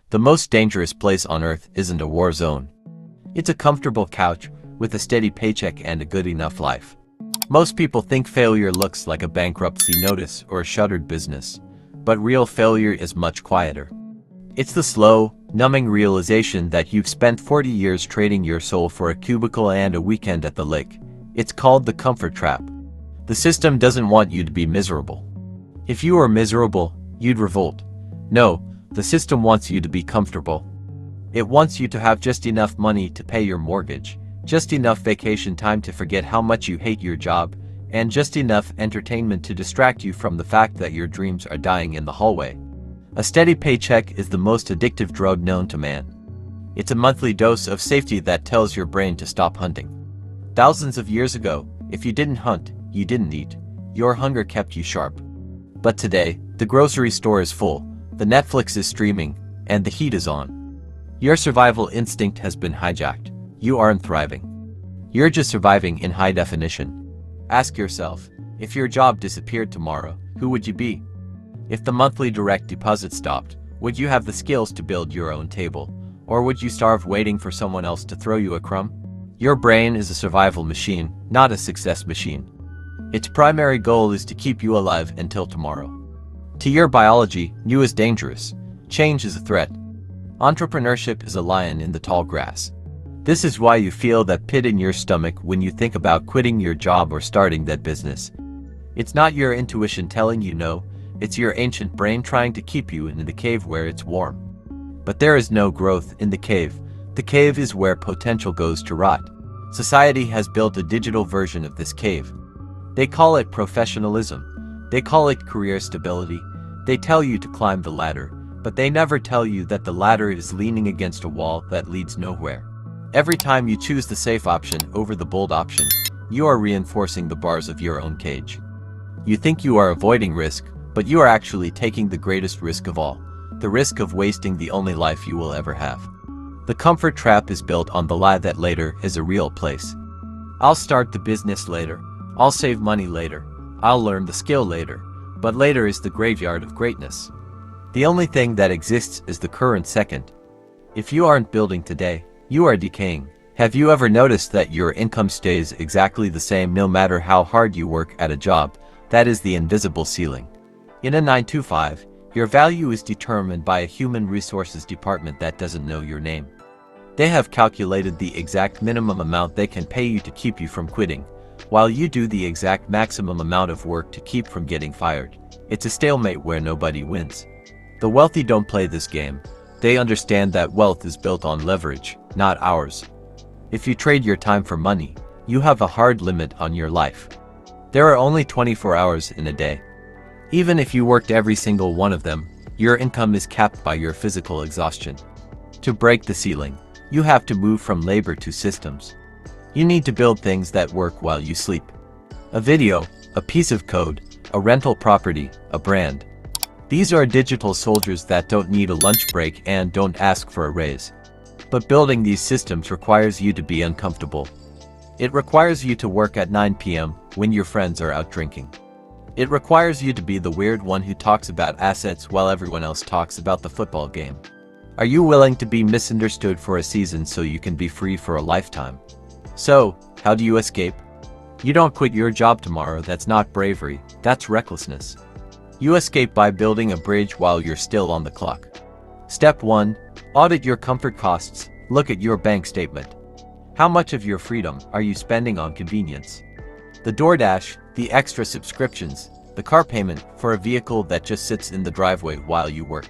The most dangerous place on earth isn't a war zone. It's a comfortable couch with a steady paycheck and a good enough life. Most people think failure looks like a bankruptcy notice or a shuttered business, but real failure is much quieter. It's the slow, numbing realization that you've spent 40 years trading your soul for a cubicle and a weekend at the lake. It's called the comfort trap. The system doesn't want you to be miserable. If you were miserable, you'd revolt. No, the system wants you to be comfortable. It wants you to have just enough money to pay your mortgage, just enough vacation time to forget how much you hate your job, and just enough entertainment to distract you from the fact that your dreams are dying in the hallway. A steady paycheck is the most addictive drug known to man. It's a monthly dose of safety that tells your brain to stop hunting. Thousands of years ago, if you didn't hunt, you didn't eat. Your hunger kept you sharp. But today, the grocery store is full, the Netflix is streaming, and the heat is on. Your survival instinct has been hijacked. You aren't thriving. You're just surviving in high definition. Ask yourself, if your job disappeared tomorrow, who would you be? If the monthly direct deposit stopped, would you have the skills to build your own table? Or would you starve waiting for someone else to throw you a crumb? Your brain is a survival machine, not a success machine. Its primary goal is to keep you alive until tomorrow. To your biology, new is dangerous. Change is a threat. Entrepreneurship is a lion in the tall grass. This is why you feel that pit in your stomach when you think about quitting your job or starting that business. It's not your intuition telling you no, it's your ancient brain trying to keep you in the cave where it's warm. But there is no growth in the cave. The cave is where potential goes to rot. Society has built a digital version of this cave. They call it professionalism. They call it career stability. They tell you to climb the ladder, but they never tell you that the ladder is leaning against a wall that leads nowhere. Every time you choose the safe option over the bold option, you are reinforcing the bars of your own cage. You think you are avoiding risk, but you are actually taking the greatest risk of all, the risk of wasting the only life you will ever have. The comfort trap is built on the lie that later is a real place. I'll start the business later. I'll save money later. I'll learn the skill later. But later is the graveyard of greatness. The only thing that exists is the current second. If you aren't building today, you are decaying. Have you ever noticed that your income stays exactly the same no matter how hard you work at a job? That is the invisible ceiling. In a 9-to-5, your value is determined by a human resources department that doesn't know your name. They have calculated the exact minimum amount they can pay you to keep you from quitting, while you do the exact maximum amount of work to keep from getting fired. It's a stalemate where nobody wins. The wealthy don't play this game. They understand that wealth is built on leverage, not hours. If you trade your time for money, you have a hard limit on your life. There are only 24 hours in a day. Even if you worked every single one of them, your income is capped by your physical exhaustion. To break the ceiling, you have to move from labor to systems. You need to build things that work while you sleep. A video, a piece of code, a rental property, a brand. These are digital soldiers that don't need a lunch break and don't ask for a raise. But building these systems requires you to be uncomfortable. It requires you to work at 9 p.m. when your friends are out drinking. It requires you to be the weird one who talks about assets while everyone else talks about the football game. Are you willing to be misunderstood for a season so you can be free for a lifetime? So, how do you escape? You don't quit your job tomorrow. That's not bravery, that's recklessness. You escape by building a bridge while you're still on the clock. Step 1. Audit your comfort costs. Look at your bank statement. How much of your freedom are you spending on convenience? The DoorDash, the extra subscriptions, the car payment for a vehicle that just sits in the driveway while you work.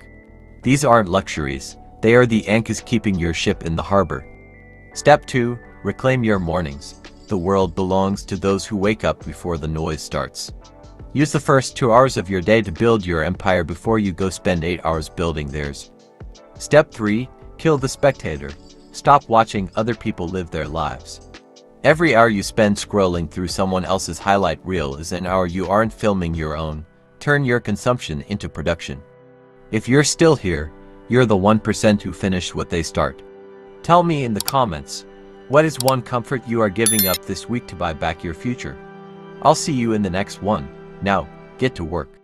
These aren't luxuries, they are the anchors keeping your ship in the harbor. Step 2. Reclaim your mornings. The world belongs to those who wake up before the noise starts. Use the first 2 hours of your day to build your empire before you go spend 8 hours building theirs. Step 3. Kill the spectator. Stop watching other people live their lives. Every hour you spend scrolling through someone else's highlight reel is an hour you aren't filming your own. Turn your consumption into production. If you're still here, you're the 1% who finish what they start. Tell me in the comments, what is one comfort you are giving up this week to buy back your future? I'll see you in the next one. Now, get to work.